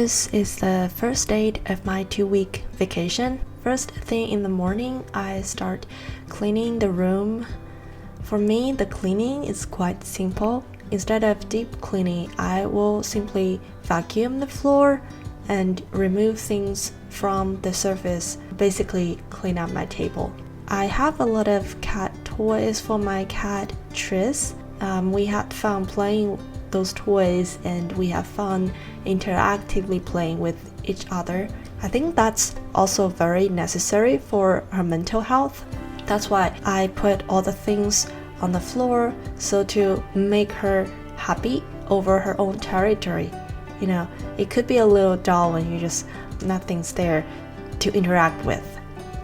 This is the first day of my 2-week vacation. First thing in the morning, I start cleaning the room. For me, the cleaning is quite simple. Instead of deep cleaning, I will simply vacuum the floor and remove things from the surface, basically clean up my table. I have a lot of cat toys for my cat Tris. We had fun playing those toys and we have fun interactively playing with each other. I think that's also very necessary for her mental health. That's why I put all the things on the floor, so to make her happy over her own territory. You know, it could be a little dull when you just nothing's there to interact with.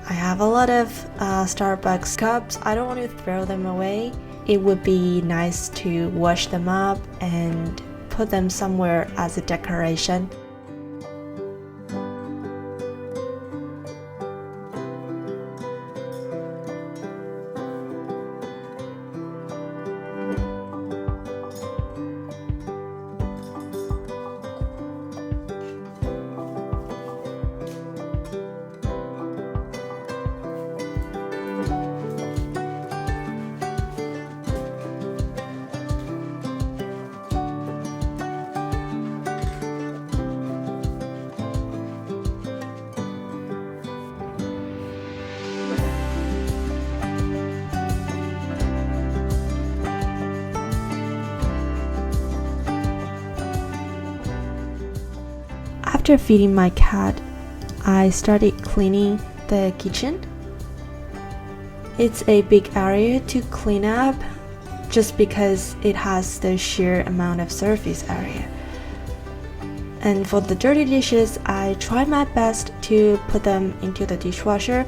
I have a lot of Starbucks cups. I don't want to throw them away. It would be nice to wash them up and put them somewhere as a decoration. After feeding my cat, I started cleaning the kitchen. It's a big area to clean up just because it has the sheer amount of surface area. And for the dirty dishes, I try my best to put them into the dishwasher.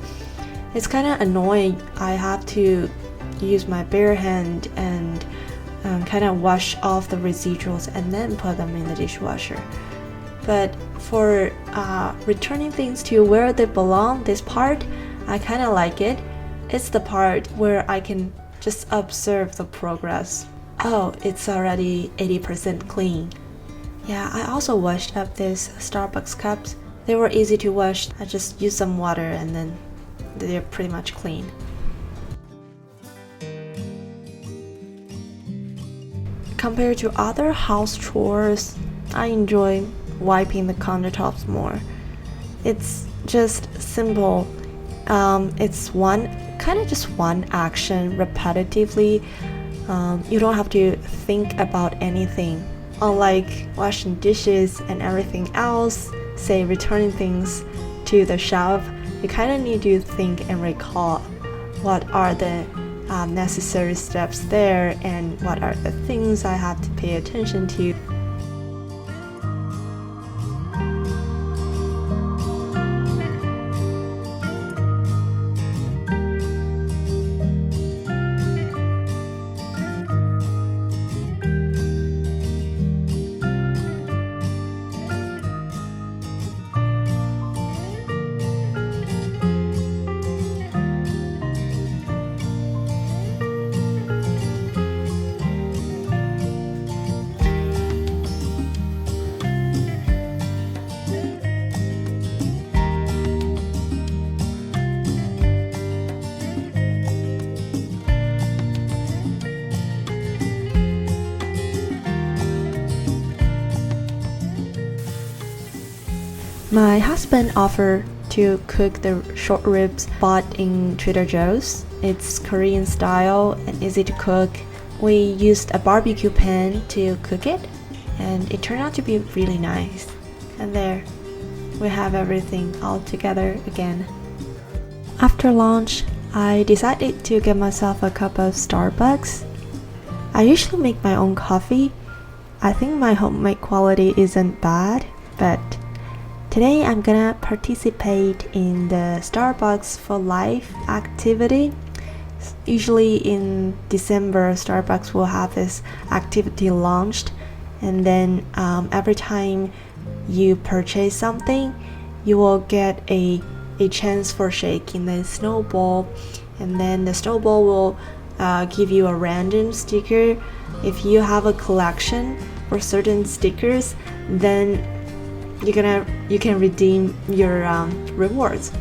It's kind of annoying. I have to use my bare hand and kind of wash off the residuals and then put them in the dishwasher. But for returning things to where they belong, this part, I kind of like it. It's the part where I can just observe the progress. Oh, it's already 80% clean. Yeah, I also washed up these Starbucks cups. They were easy to wash. I just used some water and then they're pretty much clean. Compared to other house chores, I enjoy wiping the countertops more. It's just simple. It's just one action repetitively. You don't have to think about anything. Unlike washing dishes and everything else, say returning things to the shelf, you kind of need to think and recall what are the necessary steps there and what are the things I have to pay attention to. My husband offered to cook the short ribs bought in Trader Joe's. It's Korean style and easy to cook. We used a barbecue pan to cook it, and it turned out to be really nice. And there, we have everything all together again. After lunch, I decided to get myself a cup of Starbucks. I usually make my own coffee. I think my homemade quality isn't bad, but today I'm gonna participate in the Starbucks for Life activity. Usually in December, Starbucks will have this activity launched, and then every time you purchase something, you will get a chance for shaking the snowball, and then the snowball will give you a random sticker. If you have a collection for certain stickers, then you can redeem your rewards.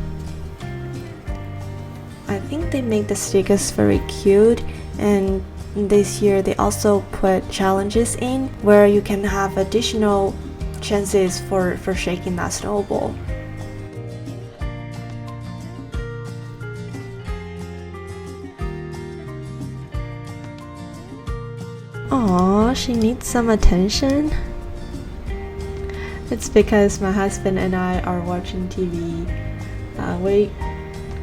I think they make the stickers very cute, and this year they also put challenges in where you can have additional chances for shaking that snowball. Aww, she needs some attention. It's because my husband and I are watching TV. We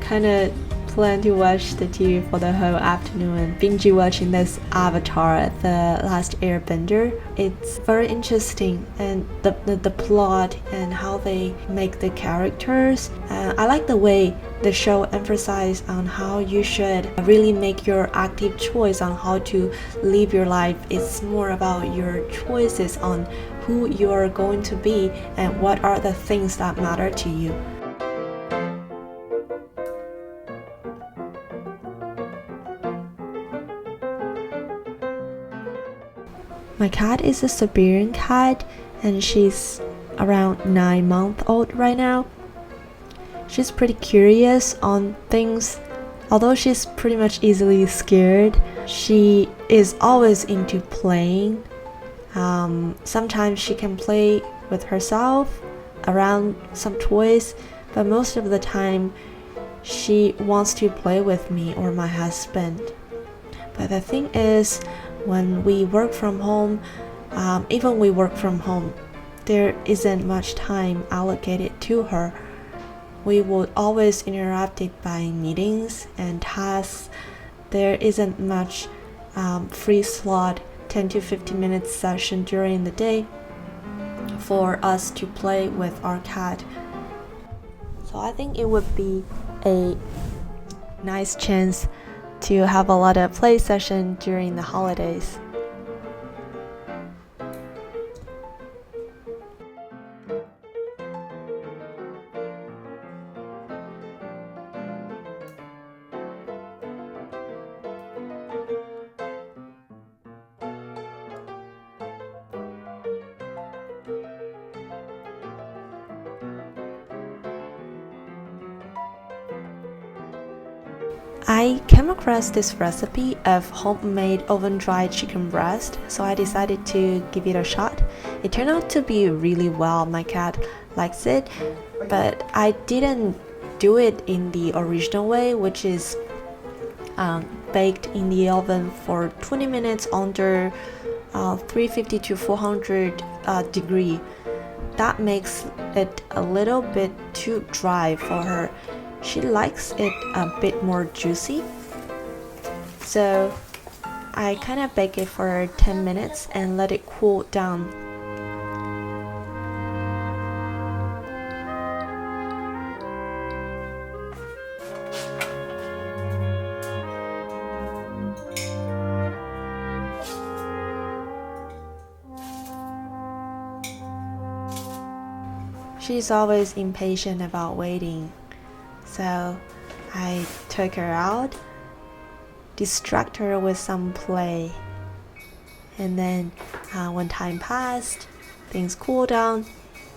kind of plan to watch the TV for the whole afternoon, binge watching this Avatar, The Last Airbender. It's very interesting, and the plot and how they make the characters. I like the way the show emphasizes on how you should really make your active choice on how to live your life. It's more about your choices on who you are going to be and what are the things that matter to you. My cat is a Siberian cat, and she's around 9 months old right now. She's pretty curious on things. Although she's pretty much easily scared, she is always into playing. Sometimes she can play with herself around some toys, but most of the time she wants to play with me or my husband. But the thing is, when we work from home, even we work from home, there isn't much time allocated to her. We would always interrupted by meetings and tasks. There isn't much free slot, 10 to 15 minutes session during the day for us to play with our cat. So I think it would be a nice chance to have a lot of play session during the holidays. I came across this recipe of homemade oven-dried chicken breast, so I decided to give it a shot. It turned out to be really well. My cat likes it, but I didn't do it in the original way, which is baked in the oven for 20 minutes under 350 to 400 degree. That makes it a little bit too dry for her. She likes it a bit more juicy, so I kind of bake it for 10 minutes and let it cool down. She's always impatient about waiting. So I took her out, distract her with some play, and then when time passed, things cooled down,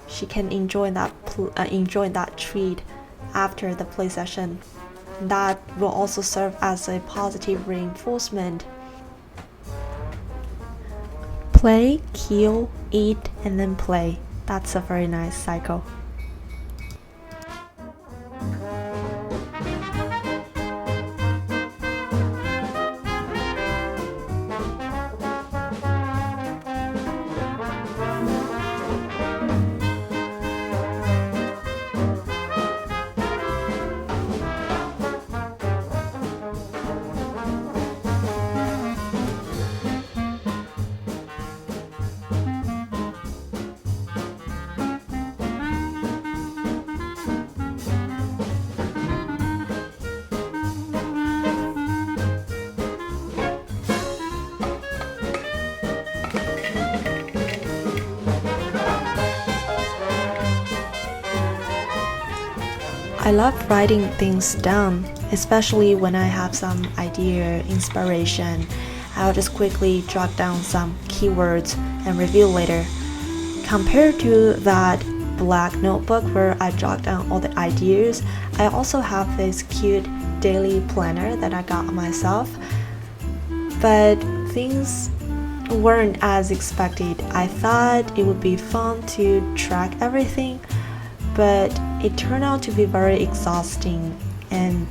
she can enjoy that treat after the play session. That will also serve as a positive reinforcement. Play, kill, eat, and then play. That's a very nice cycle. I love writing things down, especially when I have some idea, inspiration. I'll just quickly jot down some keywords and review later. Compared to that, black notebook where I jot down all the ideas. I also have this cute daily planner that I got myself, but things weren't as expected. I thought it would be fun to track everything, but it turned out to be very exhausting, and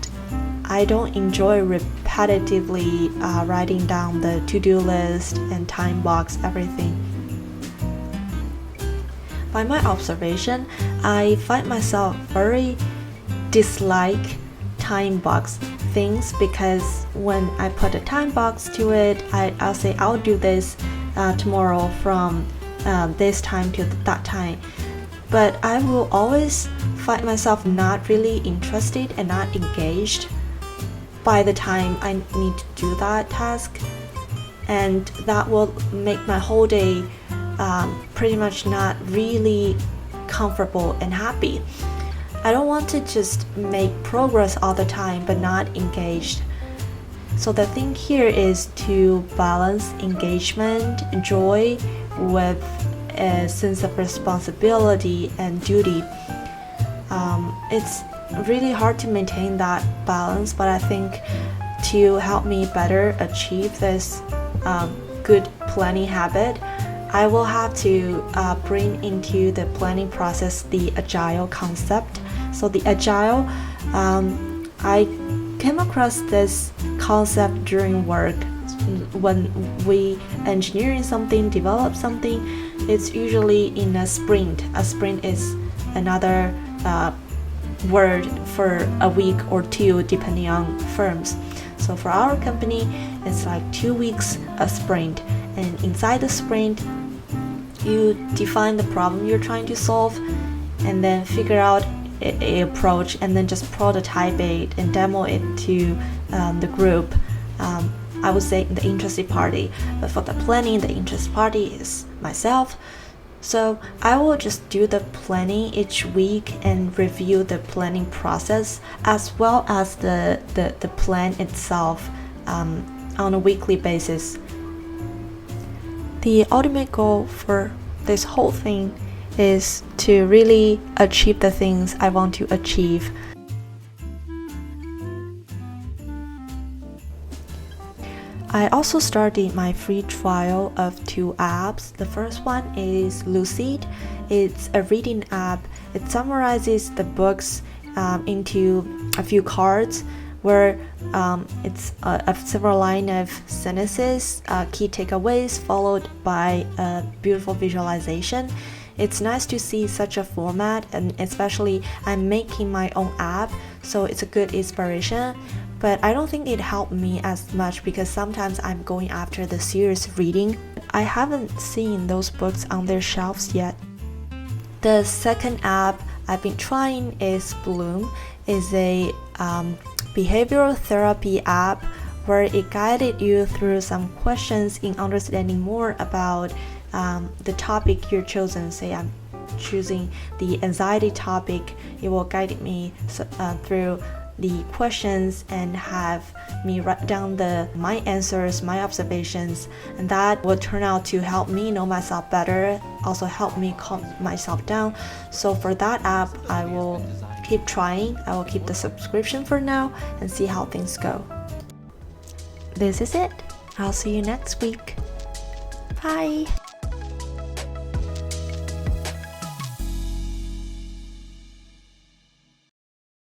I don't enjoy repetitively writing down the to-do list and time box everything. By my observation, I find myself very dislike time box things, because when I put a time box to it, I'll say I'll do this tomorrow from this time to that time, but I will always find myself not really interested and not engaged by the time I need to do that task, and that will make my whole day pretty much not really comfortable and happy. I don't want to just make progress all the time but not engaged. So the thing here is to balance engagement, joy with a sense of responsibility and duty. It's really hard to maintain that balance, but I think to help me better achieve this good planning habit, I will have to bring into the planning process the agile concept. So the agile, I came across this concept during work. When we engineering something, develop something, it's usually in a sprint. A sprint is another word for a week or two depending on firms. So for our company, it's like 2 weeks a sprint, and inside the sprint you define the problem you're trying to solve and then figure out a approach, and then just prototype it and demo it to the group. I would say the interested party, but for the planning, the interested party is myself. So I will just do the planning each week and review the planning process as well as the plan itself on a weekly basis. The ultimate goal for this whole thing is to really achieve the things I want to achieve. I also started my free trial of 2 apps. The first one is Lucid. It's a reading app. It summarizes the books into a few cards where it's a several line of sentences, key takeaways followed by a beautiful visualization. It's nice to see such a format, and especially I'm making my own app, so it's a good inspiration. But I don't think it helped me as much because sometimes I'm going after the serious reading. I haven't seen those books on their shelves yet. The second app I've been trying is Bloom. It's a behavioral therapy app where it guided you through some questions in understanding more about the topic you're chosen. Say I'm choosing the anxiety topic, it will guide me through the questions and have me write down my answers, my observations, and that will turn out to help me know myself better, also help me calm myself down. So for that app, I will keep trying. I will keep the subscription for now and see how things go. This is it. I'll see you next week. Bye.